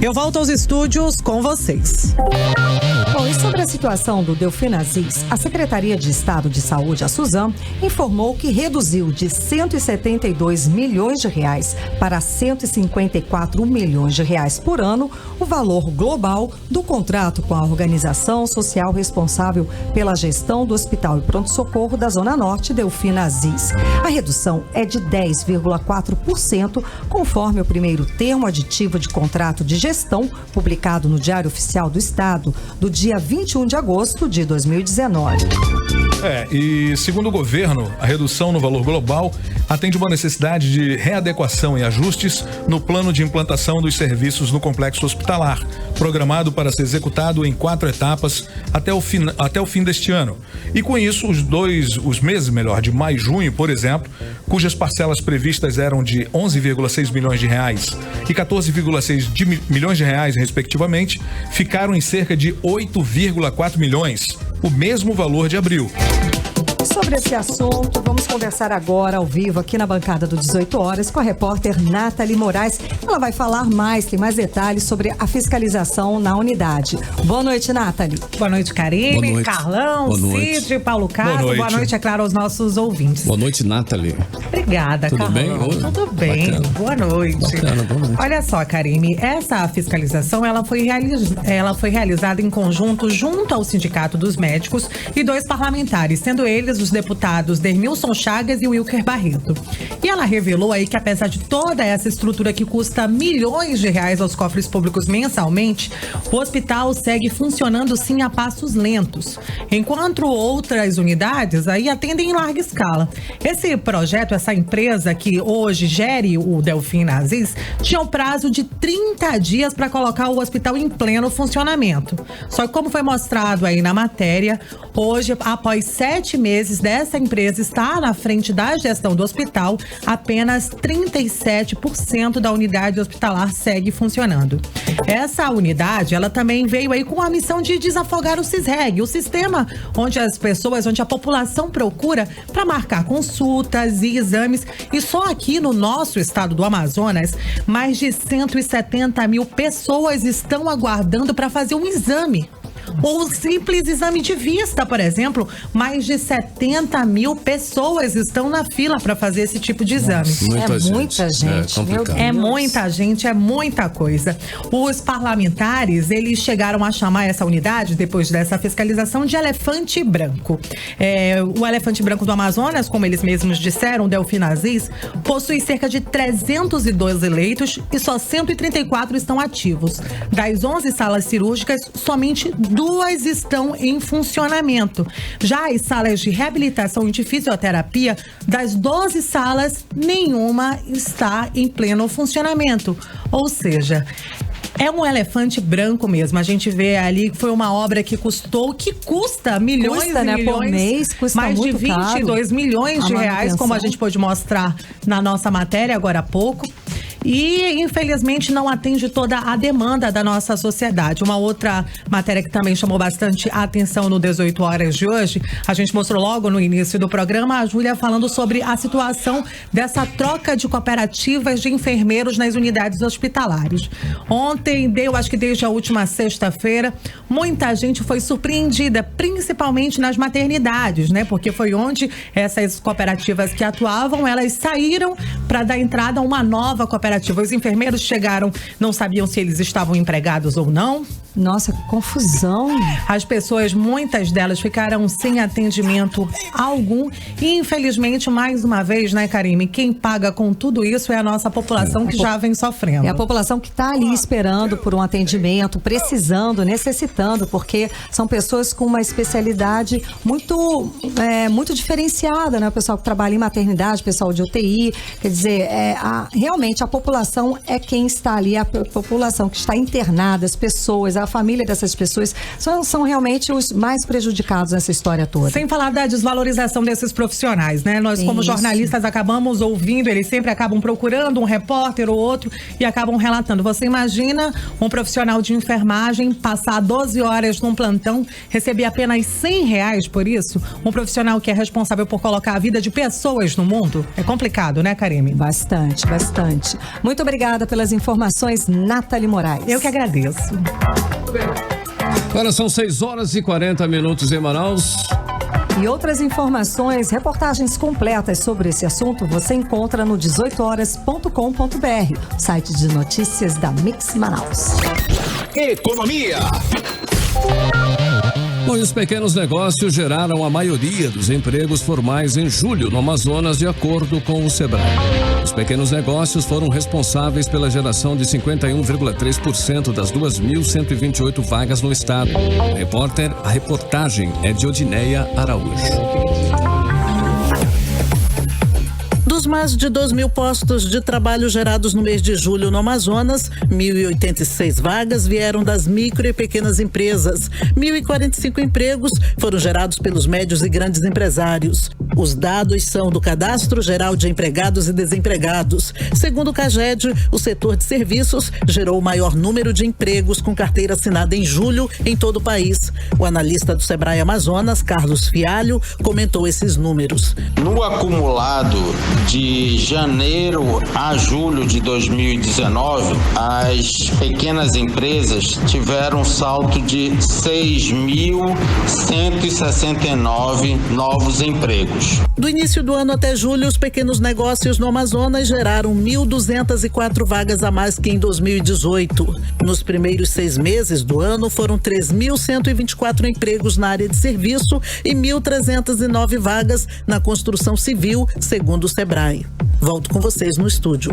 Eu volto aos estúdios com vocês. Bom, e sobre a situação do Delfim Aziz, a Secretaria de Estado de Saúde, a Suzam, informou que reduziu de 172 milhões de reais para 154 milhões de reais por ano o valor global do contrato com a organização social responsável pela gestão do Hospital e Pronto-Socorro da Zona Norte, Delfim Aziz. A redução é de 10,4%, conforme o primeiro termo aditivo de contrato de gestão, publicado no Diário Oficial do Estado, do dia 21 de agosto de 2019. E segundo o governo, a redução no valor global atende uma necessidade de readequação e ajustes no plano de implantação dos serviços no complexo hospitalar, programado para ser executado em 4 etapas até o fim deste ano. E com isso, os meses de maio e junho, por exemplo, cujas parcelas previstas eram de 11,6 milhões de reais e 14,6 milhões de reais, respectivamente, ficaram em cerca de 8,4 milhões, o mesmo valor de abril. Sobre esse assunto, vamos conversar agora ao vivo aqui na bancada do 18 horas com a repórter Nathalie Moraes. Ela vai falar mais, tem mais detalhes sobre a fiscalização na unidade. Boa noite, Nathalie. Boa noite, Karine, Boa noite. Carlão, Boa noite. Cid, Paulo Castro. Boa noite, é claro, aos nossos ouvintes. Boa noite, Nathalie. Obrigada, Tudo Carlão. bem? Tudo bem. Bacana. Boa noite. Bacana, boa noite. Olha só, Karine, essa fiscalização ela foi realizada em conjunto junto ao Sindicato dos Médicos e 2 parlamentares, sendo eles os deputados Denilson Chagas e Wilker Barreto. E ela revelou aí que apesar de toda essa estrutura que custa milhões de reais aos cofres públicos mensalmente, o hospital segue funcionando sim a passos lentos, enquanto outras unidades aí atendem em larga escala. Esse projeto, essa empresa que hoje gere o Delfim Aziz, tinha um prazo de 30 dias para colocar o hospital em pleno funcionamento. Só que como foi mostrado aí na matéria, hoje, após 7 meses dessa empresa estar na frente da gestão do hospital, apenas 37% da unidade hospitalar segue funcionando. Essa unidade, ela também veio aí com a missão de desafogar o CISREG, o sistema onde a população procura para marcar consultas e exames. E só aqui no nosso estado do Amazonas, mais de 170 mil pessoas estão aguardando para fazer um exame. Ou simples exame de vista, por exemplo, mais de 70 mil pessoas estão na fila para fazer esse tipo de exame. Muita gente. É muita gente, é muita coisa. Os parlamentares, eles chegaram a chamar essa unidade, depois dessa fiscalização, de elefante branco. O elefante branco do Amazonas, como eles mesmos disseram, Delfim Aziz, possui cerca de 312 leitos e só 134 estão ativos. Das 11 salas cirúrgicas, somente 2 estão em funcionamento. Já as salas de reabilitação e de fisioterapia, das 12 salas, nenhuma está em pleno funcionamento. Ou seja, é um elefante branco mesmo. A gente vê ali que foi uma obra que custa milhões e milhões. Por mês, custa mais muito de 22 caro. milhões de reais, como a gente pôde mostrar na nossa matéria agora há pouco. E, infelizmente, não atende toda a demanda da nossa sociedade. Uma outra matéria que também chamou bastante atenção no 18 horas de hoje, a gente mostrou logo no início do programa, a Júlia falando sobre a situação dessa troca de cooperativas de enfermeiros nas unidades hospitalares. Ontem, acho que desde a última sexta-feira, muita gente foi surpreendida, principalmente nas maternidades, né? Porque foi onde essas cooperativas que atuavam, elas saíram para dar entrada a uma nova cooperativa. Os enfermeiros chegaram, não sabiam se eles estavam empregados ou não. Nossa, que confusão. As pessoas, muitas delas, ficaram sem atendimento algum. E, infelizmente, mais uma vez, né, Karine, quem paga com tudo isso é a nossa população que já vem sofrendo. É a população que está ali esperando por um atendimento, precisando, necessitando, porque são pessoas com uma especialidade muito diferenciada, né? O pessoal que trabalha em maternidade, pessoal de UTI. Quer dizer, realmente a população é quem está ali, a população que está internada, as pessoas, a família dessas pessoas são realmente os mais prejudicados nessa história toda. Sem falar da desvalorização desses profissionais, né? Nós, como jornalistas, acabamos ouvindo, eles sempre acabam procurando um repórter ou outro e acabam relatando. Você imagina um profissional de enfermagem passar 12 horas num plantão, receber apenas R$100 por isso? Um profissional que é responsável por colocar a vida de pessoas no mundo? É complicado, né, Karine? Bastante, bastante. Muito obrigada pelas informações, Nathalie Moraes. Eu que agradeço. Agora são 6 horas e 40 minutos em Manaus. E outras informações, reportagens completas sobre esse assunto você encontra no 18horas.com.br, site de notícias da Mix Manaus. Economia. Bom, e os pequenos negócios geraram a maioria dos empregos formais em julho no Amazonas, de acordo com o Sebrae. Os pequenos negócios foram responsáveis pela geração de 51,3% das 2.128 vagas no estado. A reportagem é de Odineia Araújo. Dos mais de 2.000 postos de trabalho gerados no mês de julho no Amazonas, 1.086 vagas vieram das micro e pequenas empresas. 1.045 empregos foram gerados pelos médios e grandes empresários. Os dados são do Cadastro Geral de Empregados e Desempregados. Segundo o CAGED, o setor de serviços gerou o maior número de empregos com carteira assinada em julho em todo o país. O analista do Sebrae Amazonas, Carlos Fialho, comentou esses números. No acumulado de janeiro a julho de 2019, as pequenas empresas tiveram um salto de 6.169 novos empregos. Do início do ano até julho, os pequenos negócios no Amazonas geraram 1.204 vagas a mais que em 2018. Nos primeiros 6 meses do ano, foram 3.124 empregos na área de serviço e 1.309 vagas na construção civil, segundo o Sebrae. Volto com vocês no estúdio.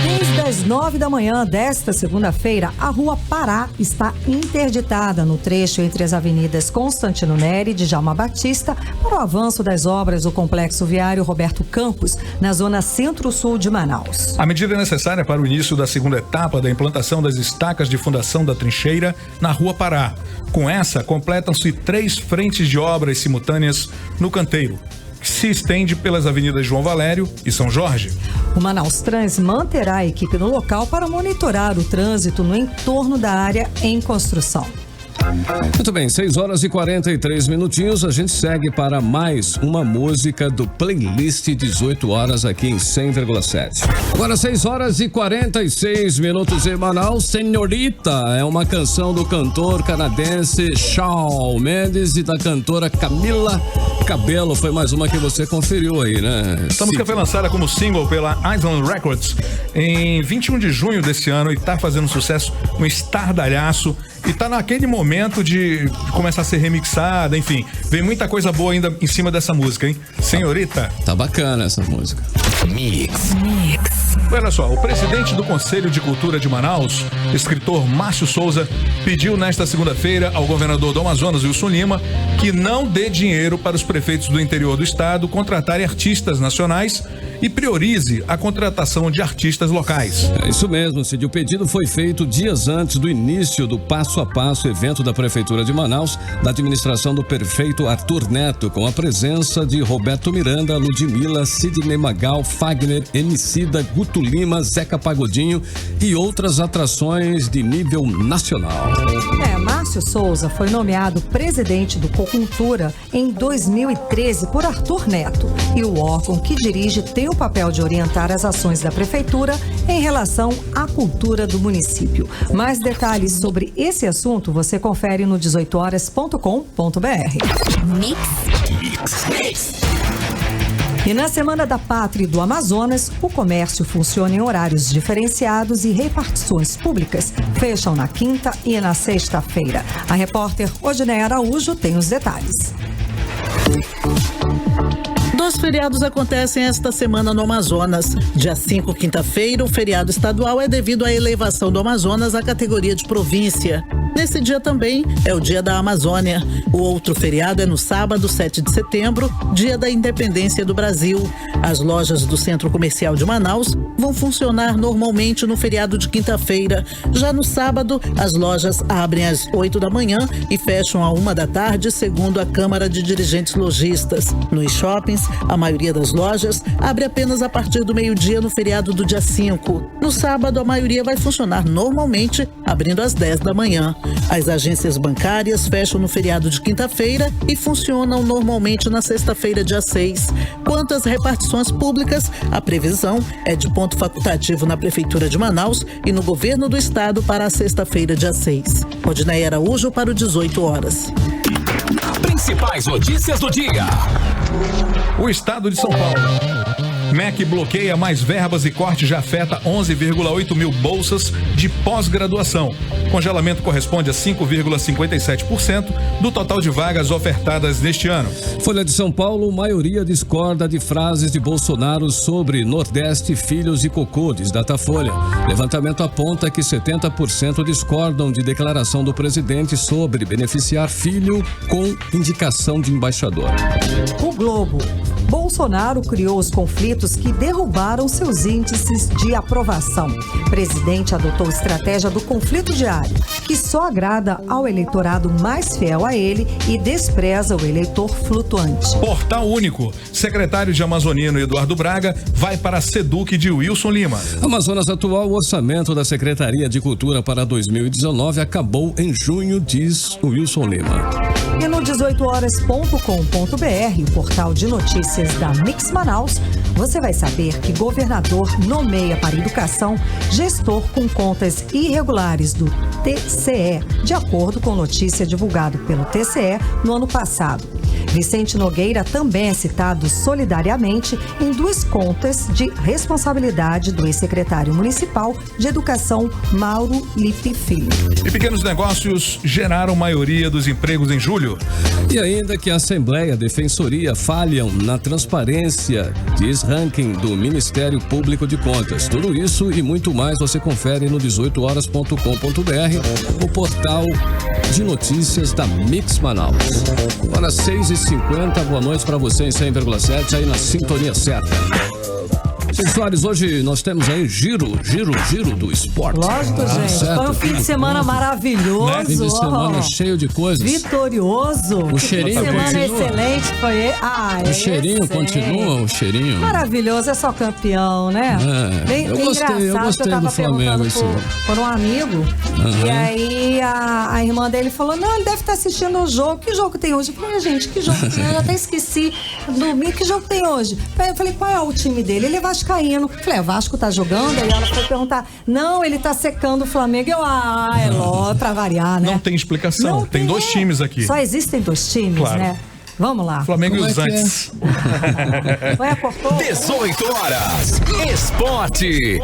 Desde as 9 da manhã desta segunda-feira, a Rua Pará está interditada no trecho entre as avenidas Constantino Neri e Djalma Batista para o avanço das obras do complexo viário Roberto Campos, na zona centro-sul de Manaus. A medida é necessária para o início da segunda etapa da implantação das estacas de fundação da trincheira na Rua Pará. Com essa, completam-se 3 frentes de obras simultâneas no canteiro, que se estende pelas avenidas João Valério e São Jorge. O Manaus Trans manterá a equipe no local para monitorar o trânsito no entorno da área em construção. Muito bem, 6 horas e 43 minutinhos, a gente segue para mais uma música do playlist 18 horas aqui em 100,7. Agora 6 horas e 46 minutos em Manaus. Senhorita é uma canção do cantor canadense Shawn Mendes e da cantora Camila Cabello. Foi mais uma que você conferiu aí, né? Essa música foi lançada como single pela Island Records em 21 de junho desse ano e tá fazendo sucesso, um estardalhaço, e tá naquele momento de começar a ser remixada, enfim, vem muita coisa boa ainda em cima dessa música, hein? Senhorita. Tá bacana essa música. Mix. Olha só, o presidente do Conselho de Cultura de Manaus, escritor Márcio Souza, pediu nesta segunda-feira ao governador do Amazonas, Wilson Lima, que não dê dinheiro para os prefeitos do interior do estado contratarem artistas nacionais e priorize a contratação de artistas locais. É isso mesmo, Cid. O pedido foi feito dias antes do início do Passo a Passo, evento da Prefeitura de Manaus, da administração do prefeito Arthur Neto, com a presença de Roberto Miranda, Ludmilla, Sidney Magal, Fagner, Emicida, Guto Lima, Zeca Pagodinho e outras atrações de nível nacional. Márcio Souza foi nomeado presidente do Cocultura em 2013 por Arthur Neto, e o órgão que dirige tem o papel de orientar as ações da prefeitura em relação à cultura do município. Mais detalhes sobre esse assunto você confere no 18horas.com.br. E na Semana da Pátria e do Amazonas, o comércio funciona em horários diferenciados e repartições públicas fecham na quinta e na sexta-feira. A repórter Odineia Araújo tem os detalhes. 2 feriados acontecem esta semana no Amazonas. Dia 5, quinta-feira, o feriado estadual é devido à elevação do Amazonas à categoria de província. Nesse dia também é o Dia da Amazônia. O outro feriado é no sábado, 7 de setembro, Dia da Independência do Brasil. As lojas do Centro Comercial de Manaus vão funcionar normalmente no feriado de quinta-feira. Já no sábado, as lojas abrem às 8 da manhã e fecham à 1 da tarde, segundo a Câmara de Dirigentes Lojistas. Nos shoppings, a maioria das lojas abre apenas a partir do meio-dia no feriado do dia 5. No sábado, a maioria vai funcionar normalmente, abrindo às 10 da manhã. As agências bancárias fecham no feriado de quinta-feira e funcionam normalmente na sexta-feira, dia 6. Quanto às repartições públicas, a previsão é de ponto facultativo na Prefeitura de Manaus e no Governo do Estado para a sexta-feira, dia 6. Odineia Araújo para o 18 horas. Principais notícias do dia. O estado de São Paulo MEC bloqueia mais verbas e corte já afeta 11,8 mil bolsas de pós-graduação. Congelamento corresponde a 5,57% do total de vagas ofertadas neste ano. Folha de São Paulo, maioria discorda de frases de Bolsonaro sobre Nordeste, filhos e cocô, diz Datafolha. Levantamento aponta que 70% discordam de declaração do presidente sobre beneficiar filho com indicação de embaixador. O Globo. Bolsonaro criou os conflitos que derrubaram seus índices de aprovação. O presidente adotou estratégia do conflito diário, que só agrada ao eleitorado mais fiel a ele e despreza o eleitor flutuante. Portal Único. Secretário de Amazonino Eduardo Braga vai para a SEDUC de Wilson Lima. Amazonas atual, o orçamento da Secretaria de Cultura para 2019 acabou em junho, diz o Wilson Lima. E no 18horas.com.br, o portal de notícias da Mix Manaus, você vai saber que governador nomeia para educação gestor com contas irregulares do TCE, de acordo com notícia divulgada pelo TCE no ano passado. Vicente Nogueira também é citado solidariamente em 2 contas de responsabilidade do ex-secretário municipal de Educação, Mauro Lipe Filho. E pequenos negócios geraram maioria dos empregos em julho. E ainda que a Assembleia e Defensoria falham na transparência, diz ranking do Ministério Público de Contas. Tudo isso e muito mais você confere no 18horas.com.br, o portal de notícias da Mix Manaus. Agora 6h50, boa noite para você em 100,7 aí na sintonia certa. Soares, hoje nós temos aí giro do esporte. Lógico, gente. Certo. Foi um fim de semana maravilhoso. Né? Fim de semana cheio de coisas. Vitorioso. O cheirinho fim de semana continua. excelente foi. O cheirinho continua, o cheirinho. Maravilhoso, é só campeão, né? Eu gostei eu tava do Flamengo esse ano. por um amigo. E aí a irmã dele falou: não, ele deve estar assistindo o jogo. Que jogo tem hoje? Eu falei: gente, que jogo tem? Eu até esqueci. Domingo, que jogo tem hoje? Eu falei: qual é o time dele? Ele é vascaíno. Falei: Vasco tá jogando? Aí ela foi perguntar: não, ele tá secando o Flamengo. É ló, pra variar, né? Não tem explicação. Tem 2 times aqui. Só existem 2 times, claro, né? Vamos lá. Flamengo e os antes. Cortou? 18 horas. Esporte.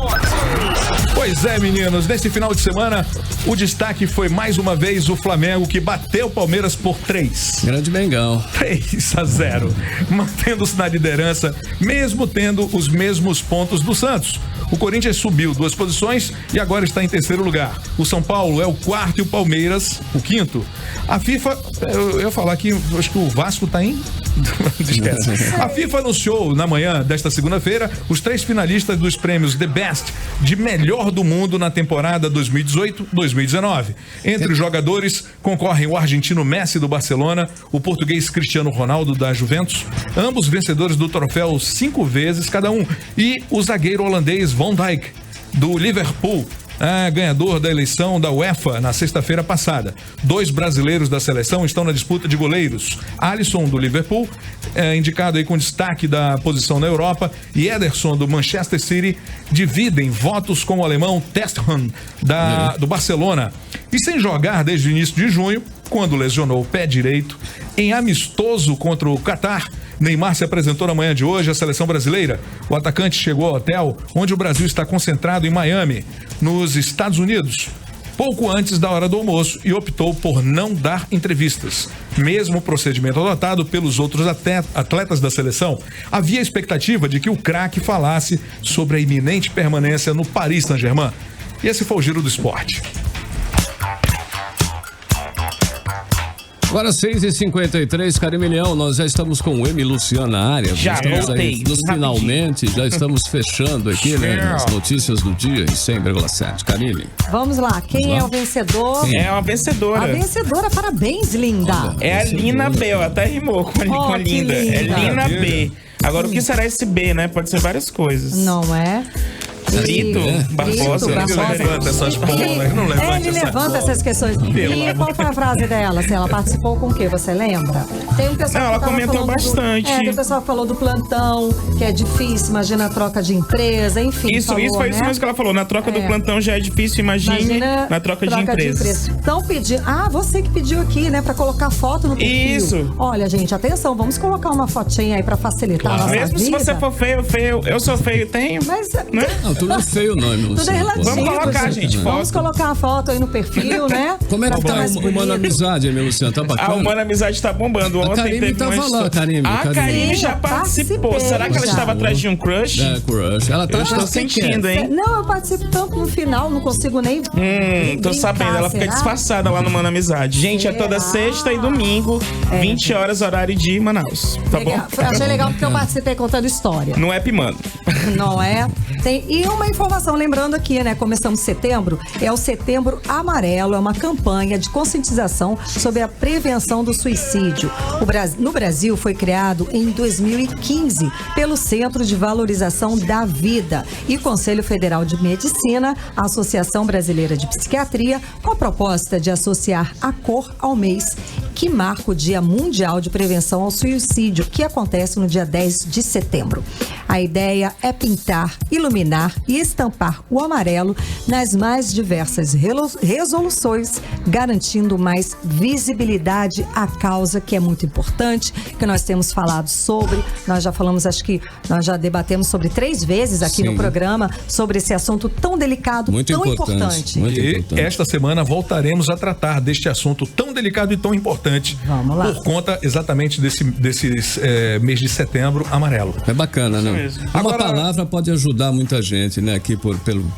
Pois é, meninos. Nesse final de semana, o destaque foi mais uma vez o Flamengo, que bateu o Palmeiras por 3. Grande Mengão. 3-0. Mantendo-se na liderança, mesmo tendo os mesmos pontos do Santos. O Corinthians subiu 2 posições e agora está em 3º lugar. O São Paulo é o 4º e o Palmeiras o 5º. A FIFA, eu ia falar aqui, acho que o Vasco está em... A FIFA anunciou na manhã desta segunda-feira os 3 finalistas dos prêmios The Best de melhor do mundo na temporada 2018-2019. Entre os jogadores concorrem o argentino Messi do Barcelona, o português Cristiano Ronaldo da Juventus, ambos vencedores do troféu 5 vezes cada um, e o zagueiro holandês Van Dijk do Liverpool, ganhador da eleição da UEFA na sexta-feira passada. 2 brasileiros da seleção estão na disputa de goleiros. Alisson, do Liverpool, indicado aí com destaque da posição na Europa, e Ederson, do Manchester City, dividem votos com o alemão Testhan, do Barcelona. E sem jogar desde o início de junho, quando lesionou o pé direito, em amistoso contra o Catar, Neymar se apresentou na manhã de hoje à seleção brasileira. O atacante chegou ao hotel onde o Brasil está concentrado em Miami, nos Estados Unidos, pouco antes da hora do almoço, e optou por não dar entrevistas. Mesmo o procedimento adotado pelos outros atletas da seleção, havia expectativa de que o craque falasse sobre a iminente permanência no Paris Saint-Germain. E esse foi o Giro do Esporte. Agora 6h53, Carimilhão, nós já estamos com o M. Luciano na área. Já voltei. Finalmente, já estamos fechando aqui, né, as notícias do dia em 100,7. Carimilhão. Vamos lá, quem é o vencedor? É uma vencedora. A vencedora, parabéns, linda. É a Lina B, ó, até rimou com linda. É Lina B. Agora, o que será esse B, né? Pode ser várias coisas. Não é? Brito Barbosa. Ele levanta essas bolas, não levanta Ele levanta essas questões. E qual foi a frase dela? Se ela participou com o quê? Você lembra? Tem um pessoal ela comentou bastante. Tem o pessoal que falou do plantão, que é difícil, imagina a troca de empresa, enfim. Isso foi isso mesmo que ela falou. Na troca do plantão já é difícil, imagina na troca de empresa. Então pedi. Você que pediu aqui, né, pra colocar foto no perfil. Isso. Olha, gente, atenção, vamos colocar uma fotinha aí pra facilitar a nossa Mesmo vida. Se você for feio, eu sou feio, tenho. Mas, né? Não, tudo é feio, não, meu. Tudo é relativo. Vamos colocar, gente, foto. Vamos colocar a foto aí no perfil, né? Como é que tá o Humana Amizade, meu Luciano? Tá bacana? A Humana Amizade tá bombando. Ontem a Karime teve tava lá, Karime. A Karime já participou. Será que ela estava atrás de um crush? Crush. Ela tá eu estou sentindo, hein? Não, eu participo tanto no final, não consigo nem. Tô sabendo, ela fica disfarçada lá no Humana Amizade. Gente, é toda sexta e domingo, 20 horas, horário de Manaus. Tá bom? Achei legal porque eu participei contando história. No App Mano. Não é? E uma informação, lembrando aqui, né? Começamos setembro, é o Setembro Amarelo, é uma campanha de conscientização sobre a prevenção do suicídio. No Brasil foi criado em 2015 pelo Centro de Valorização da Vida e Conselho Federal de Medicina, a Associação Brasileira de Psiquiatria, com a proposta de associar a cor ao mês que marca o Dia Mundial de Prevenção ao Suicídio, que acontece no dia 10 de setembro. A ideia é pintar, iluminar e estampar o amarelo nas mais diversas resoluções, garantindo mais visibilidade à causa, que é muito importante, que nós temos falado sobre, nós já falamos, acho que nós já debatemos sobre 3 vezes aqui no programa, sobre esse assunto tão delicado, muito tão importante. E esta semana voltaremos a tratar deste assunto tão delicado e tão importante. Vamos lá. Por conta exatamente desse mês de setembro amarelo. É bacana, né? Uma palavra pode ajudar muita gente, né? Aqui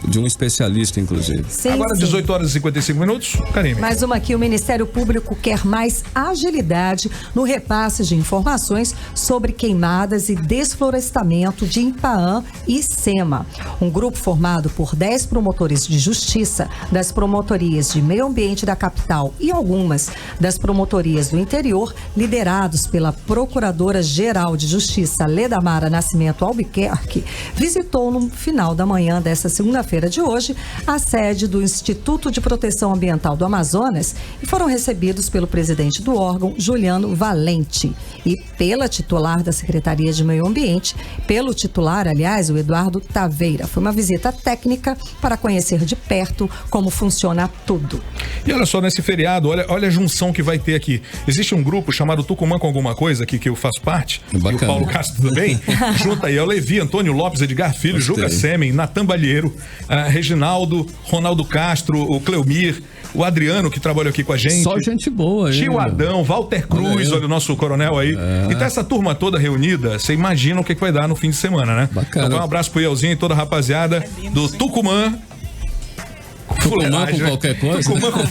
de um especialista, inclusive. Sim, agora, 18 horas e 55 minutos, Karime. Mais uma aqui, o Ministério Público quer mais agilidade no repasse de informações sobre queimadas e desflorestamento de Ipaã e SEMA. Um grupo formado por 10 promotores de justiça das promotorias de meio ambiente da capital e algumas das promotorias do interior, liderados pela Procuradora-Geral de Justiça, Ledamara Nascimento Albuquerque, visitou no final da manhã desta segunda-feira de hoje a sede do Instituto de Proteção Ambiental do Amazonas e foram recebidos pelo presidente do órgão, Juliano Valente, e pela titular da Secretaria de Meio Ambiente, pelo titular, aliás, o Eduardo Taveira. Foi uma visita técnica para conhecer de perto como funciona tudo. E olha só, nesse feriado, olha a junção que vai ter aqui. Existe um grupo chamado Tucumã com alguma coisa, que eu faço parte, e o Paulo Castro também, junta aí, é o Levi, Antônio Lopes, Edgar Filho, Juca Sêmen, Natan Balheiro, Reginaldo, Ronaldo Castro, o Cleomir, o Adriano, que trabalha aqui com a gente. Só gente boa, hein? Tio Adão, Walter Cruz, olha o nosso coronel aí. Então essa turma toda reunida, você imagina o que vai dar no fim de semana, né? Bacana. Então um abraço pro Ielzinho e toda a rapaziada do Tucumã. Tucumã com qualquer coisa. Tucumã com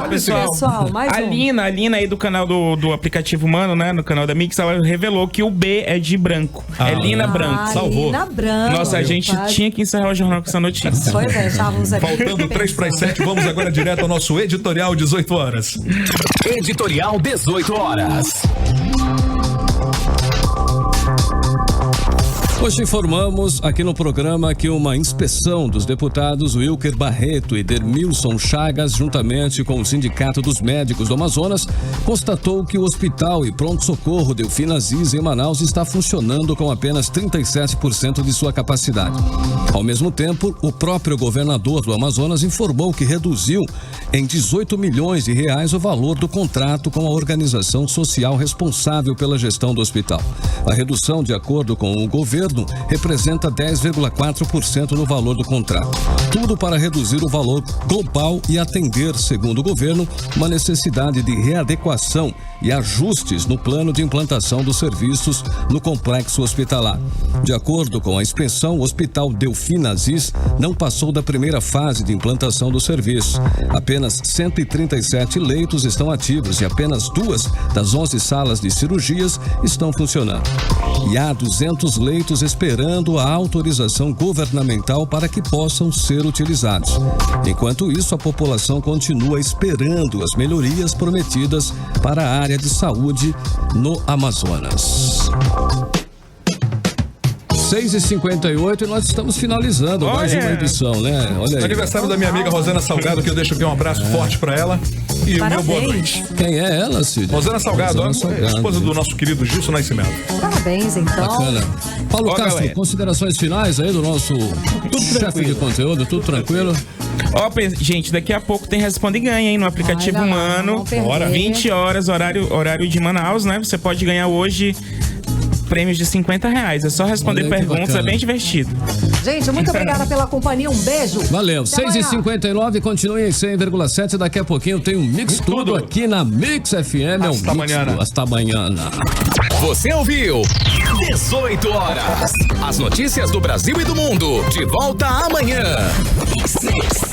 Pessoal, mais a Lina aí do canal do aplicativo Humano, né? No canal da Mix, ela revelou que o B é de branco. É Lina Branco. Salvou. Lina Branco. Nossa, a gente tinha que encerrar o jornal com essa notícia. Pois é, estávamos aqui. Faltando 3 para as 7, vamos agora direto ao nosso editorial 18 horas. Editorial 18 horas. Hoje informamos aqui no programa que uma inspeção dos deputados Wilker Barreto e Dermilson Chagas, juntamente com o Sindicato dos Médicos do Amazonas, constatou que o hospital e pronto-socorro Delfim Aziz em Manaus está funcionando com apenas 37% de sua capacidade. Ao mesmo tempo, o próprio governador do Amazonas informou que reduziu em 18 milhões de reais o valor do contrato com a organização social responsável pela gestão do hospital. A redução, de acordo com o governo, representa 10,4% no valor do contrato. Tudo para reduzir o valor global e atender, segundo o governo, uma necessidade de readequação e ajustes no plano de implantação dos serviços no complexo hospitalar. De acordo com a inspeção, o Hospital Delfim Aziz não passou da primeira fase de implantação do serviço. Apenas 137 leitos estão ativos e apenas 2 das 11 salas de cirurgias estão funcionando. E há 200 leitos esperando a autorização governamental para que possam ser utilizados. Enquanto isso, a população continua esperando as melhorias prometidas para a área de saúde no Amazonas. 6h58 e nós estamos finalizando mais uma edição, né? Olha aí. Aniversário da minha amiga Rosana Salgado, que eu deixo aqui um abraço forte pra ela. E o meu boa noite. Quem é ela, Cid? Rosana Salgado, esposa do nosso querido Gilson Nascimento. Parabéns, então. Bacana. Paulo Castro, galera. Considerações finais aí do nosso chefe de conteúdo, tudo tranquilo? Ó, gente, daqui a pouco tem Responde e Ganha, hein, no aplicativo Ai, não, Humano. não perder. 20 horas, horário de Manaus, né? Você pode ganhar hoje prêmios de R$50. É só responder Olha aí, que perguntas, bacana. é bem divertido. Gente, muito obrigada pela companhia. Um beijo. Valeu, Até amanhã. 6h59, continue em 100,7. Daqui a pouquinho tem um Mix Tudo aqui na Mix FM. Hasta amanhã. Hasta amanhã. Você ouviu 18 horas. As notícias do Brasil e do mundo. De volta amanhã. Mix.